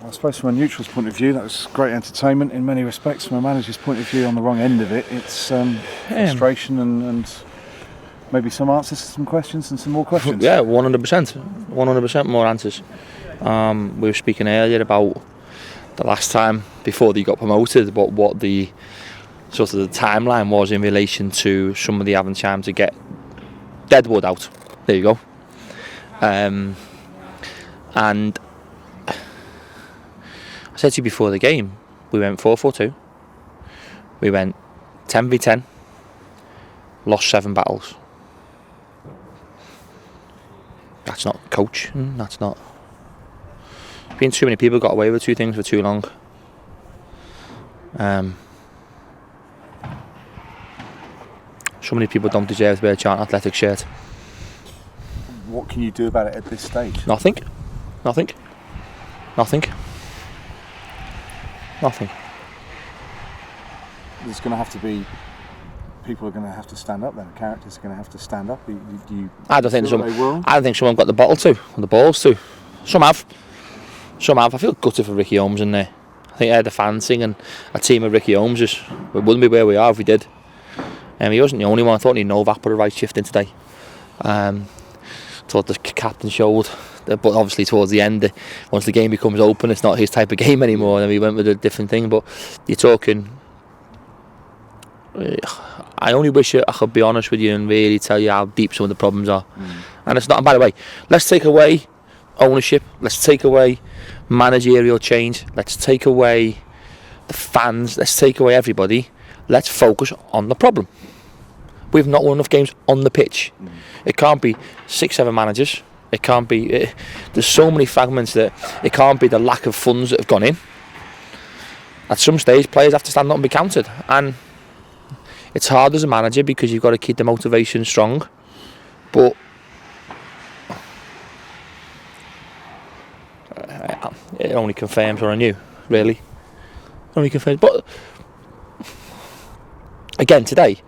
I suppose from a neutral's point of view, that was great entertainment in many respects. From a manager's point of view, on the wrong end of it, it's frustration and maybe some answers to some questions and some more questions. Yeah, 100% more answers. We were speaking earlier about the last time before they got promoted, but what the sort of the timeline was in relation to somebody having time to get Deadwood out. There you go. And I said to you before the game, we went 4-4-2. We went 10v10. Lost 7 battles. That's not coach. That's not. Been too many people got away with 2 things for too long. So many people don't deserve to wear a Charlton Athletic shirt. What can you do about it at this stage? Nothing. There's going to have to be people are going to have to stand up. Then characters are going to have to stand up. I don't think someone got the bottle to, or the balls to. Some have. I feel gutted for Ricky Holmes in there. I think I had the fans singing a team of Ricky Holmeses. We wouldn't be where we are if we did. He wasn't the only one. I thought Novak put a right shift in today. Thought the captain showed, but obviously towards the end, once the game becomes open, it's not his type of game anymore. And we went with a different thing. But you're talking. I only wish I could be honest with you and really tell you how deep some of the problems are. And it's not. And by the way, let's take away ownership. Let's take away managerial change. Let's take away the fans. Let's take away everybody. Let's focus on the problem. We've not won enough games on the pitch. It can't be 6-7 managers. It can't be. There's so many fragments that it can't be the lack of funds that have gone in. At some stage, players have to stand up and be counted, and it's hard as a manager because you've got to keep the motivation strong. But it only confirms what I knew, really. Only confirms. But again, today,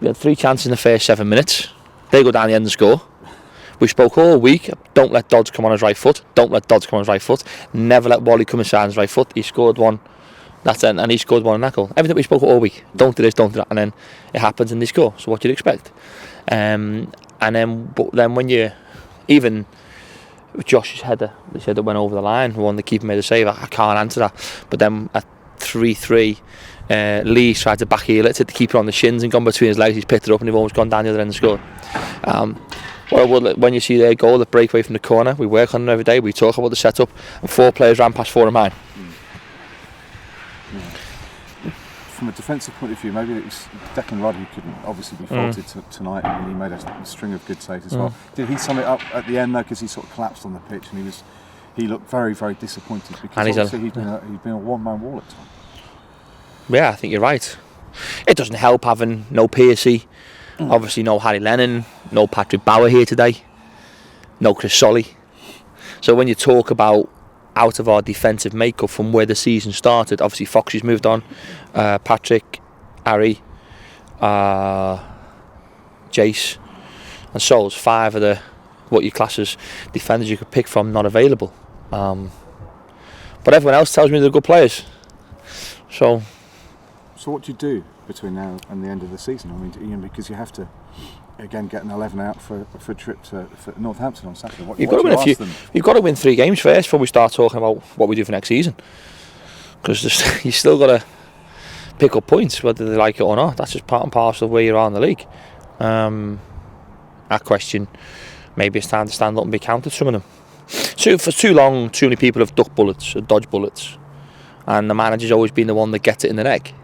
we had 3 chances in the first 7 minutes. They go down the end and score. We spoke all week, don't let Dodds come on his right foot. Never let Wally come inside his right foot. He scored one. That's it, and he scored one in knuckle. Everything we spoke all week. Don't do this, don't do that. And then it happens and they score. So what do you expect? But then when you, even with Josh's header, they said it went over the line, one the keeper made a save. I can't answer that. But then at 3-3, Lee tried to backheel it, hit the keeper on the shins and gone between his legs. He's picked it up and they've almost gone down the other end and scored. When you see their goal, the breakaway from the corner, we work on it every day. We talk about the setup, and 4 players ran past 4 of mine. From a defensive point of view, maybe it was Declan Rudd who couldn't obviously be faulted tonight, and he made a string of good saves as well. Did he sum it up at the end though? Because he sort of collapsed on the pitch and he looked very, very disappointed because obviously he's been a one-man wall at times. Yeah, I think you're right. It doesn't help having no Piercy, obviously no Harry Lennon, no Patrick Bauer here today, no Chris Solly. So when you talk about out of our defensive makeup from where the season started, obviously Foxy's moved on, Patrick, Harry, Jace and Souls, 5 of the what you class as defenders you could pick from not available. But everyone else tells me they're good players. So what do you do between now and the end of the season? I mean, Ian, because you have to again get an 11 out for a trip for Northampton on Saturday. You've got to win 3 games first before we start talking about what we do for next season. Because you still got to pick up points whether they like it or not. That's just part and parcel of where you are in the league. That question, maybe it's time to stand up and be counted. Some of them. So for too long, too many people have ducked bullets or dodged bullets, and the manager's always been the one that gets it in the neck.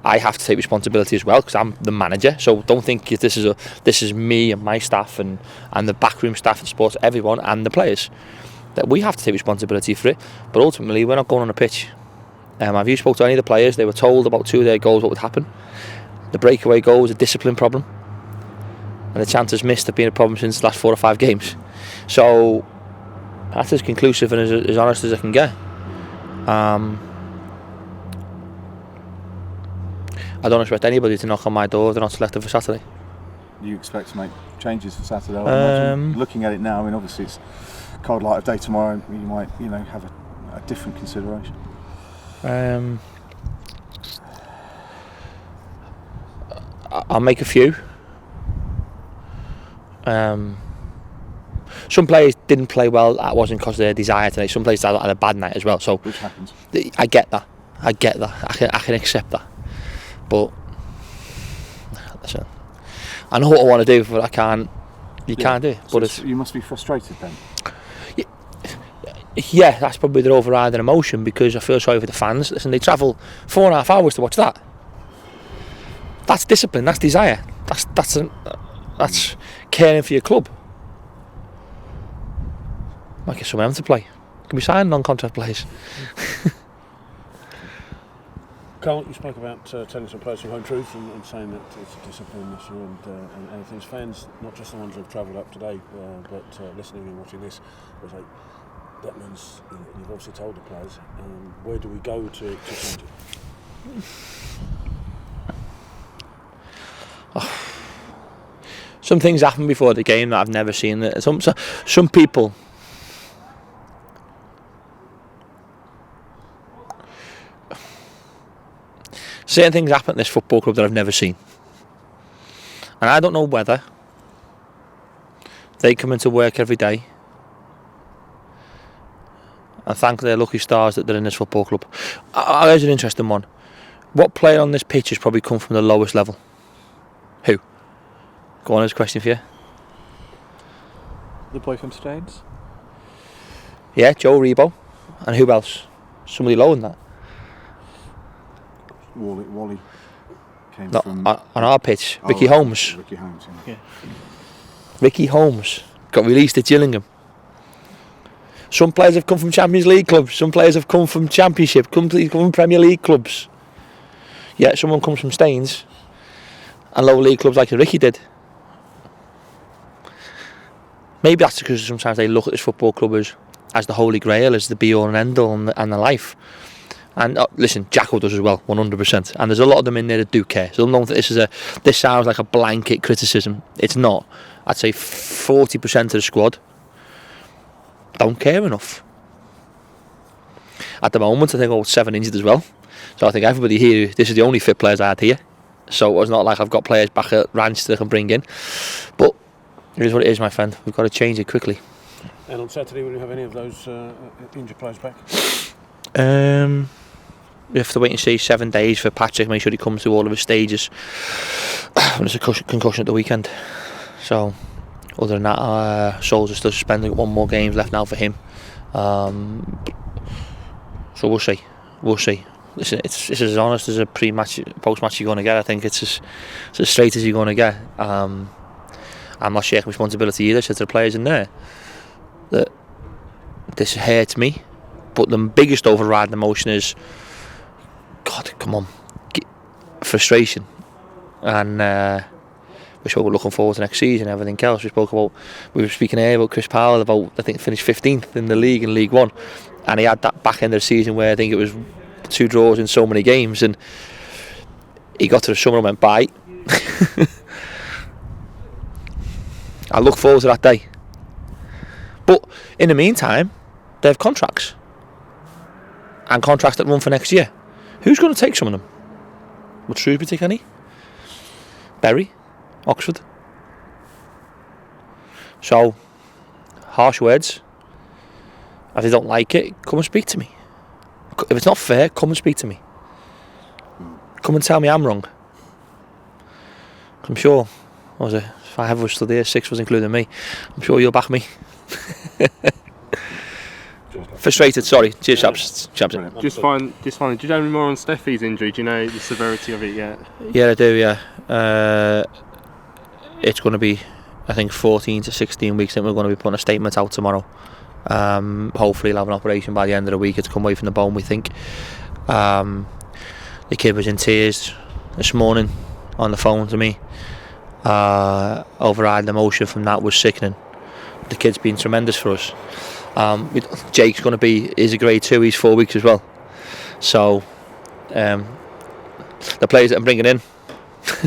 I have to take responsibility as well because I'm the manager. So don't think this is me and my staff and the backroom staff and sports, everyone and the players. That we have to take responsibility for it. But ultimately, we're not going on a pitch. Have you spoke to any of the players? They were told about 2 of their goals what would happen. The breakaway goal was a discipline problem, and the chances missed have been a problem since the last 4 or 5 games. So that's as conclusive and as honest as I can get. I don't expect anybody to knock on my door if they're not selected for Saturday. you expect to make changes for Saturday? I would imagine. Looking at it now, I mean, obviously it's cold light of day tomorrow. You might, have a different consideration. I'll make a few. Some players didn't play well. That wasn't because of their desire today. Some players had a bad night as well. So which happens. I get that. I can accept that. But listen, I know what I want to do, but I can't. You can't do it. So But you must be frustrated then. Yeah, that's probably the overriding emotion, because I feel sorry for the fans. Listen, they travel 4.5 hours to watch that. That's discipline. That's desire. That's caring for your club. Might get some of them to play. Can we sign non-contract players? Karl, you spoke about telling some players some home truth and saying that it's a discipline issue and everything. As fans, not just the ones who have travelled up today, but listening and watching this, was like, that means you've obviously told the players. Where do we go to change it? Some things happen before the game that I've never seen. Some people. Certain things happen at this football club that I've never seen. And I don't know whether they come into work every day and thank their lucky stars that they're in this football club. Here's an interesting one. What player on this pitch has probably come from the lowest level? Who? Go on, there's a question for you. The boy from Staines? Yeah, Joe Rebo. And who else? Somebody lower than that. Wally came Not from... on our pitch. Ricky Holmes. Ricky Holmes, yeah. Ricky Holmes got released at Gillingham. Some players have come from Champions League clubs. Some players have come from Championship. Come from Premier League clubs. Yeah, someone comes from Staines and lower league clubs like Ricky did. Maybe that's because sometimes they look at this football club as the holy grail, as the be-all and end-all and the life. And listen, Jacko does as well, 100%. And there's a lot of them in there that do care. So don't think this sounds like a blanket criticism. It's not. I'd say 40% of the squad don't care enough. At the moment, I think I 7 injured as well. So I think everybody here, this is the only fit players I had here. So it's not like I've got players back at Ranch that I can bring in. But it is what it is, my friend. We've got to change it quickly. And on Saturday, will you have any of those injured players back? We have to wait and see 7 days for Patrick, make sure he comes through all of his stages. And there's a concussion at the weekend. So, other than that, Souls are still suspended. 1 more game left now for him. So we'll see. Listen, it's as honest as a pre-match, post-match you're going to get. I think it's as straight as you're going to get. I'm not shaking responsibility either. So to the players in there, that this hurts me. But the biggest overriding emotion is, God, come on, frustration. And which we're looking forward to next season and everything else. We were speaking here about Chris Powell, about, I think, finished 15th in the league in League One. And he had that back end of the season where I think it was 2 draws in so many games. And he got to the summer and went, bye. I look forward to that day. But in the meantime, they have contracts. And contracts that run for next year. Who's going to take some of them? Would Shrewsbury take any? Bury? Oxford? So, harsh words. If they don't like it, come and speak to me. If it's not fair, come and speak to me. Come and tell me I'm wrong. I'm sure, what was it? 5 of us stood here, 6 was including me. I'm sure you'll back me. Frustrated, sorry. Cheers, chaps. Just finally, do you know any more on Steffi's injury? Do you know the severity of it yet? Yeah, I do, yeah. It's going to be, I think, 14 to 16 weeks. I think we're going to be putting a statement out tomorrow. Hopefully he'll have an operation by the end of the week. It's come away from the bone, we think. The kid was in tears this morning on the phone to me. Overriding emotion from that was sickening. The kid's been tremendous for us. Jake's going to is a grade 2, he's 4 weeks as well. So the players that I'm bringing in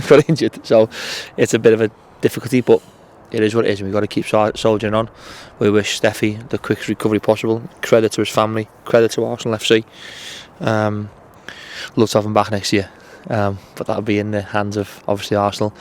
got injured, so it's a bit of difficulty, but it is what it is, and we've got to keep soldiering on. We wish Steffi the quickest recovery possible. Credit to his family, credit to Arsenal FC. Love to have him back next year, but that'll be in the hands of obviously Arsenal.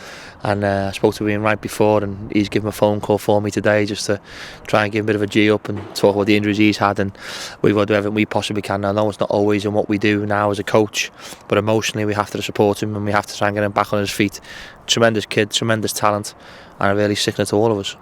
And I spoke to Ian right before, and he's given a phone call for me today just to try and give him a bit of a G up and talk about the injuries he's had, and we've got to do everything we possibly can. I know it's not always in what we do now as a coach, but emotionally we have to support him and we have to try and get him back on his feet. Tremendous kid, tremendous talent, and a really sickness to all of us.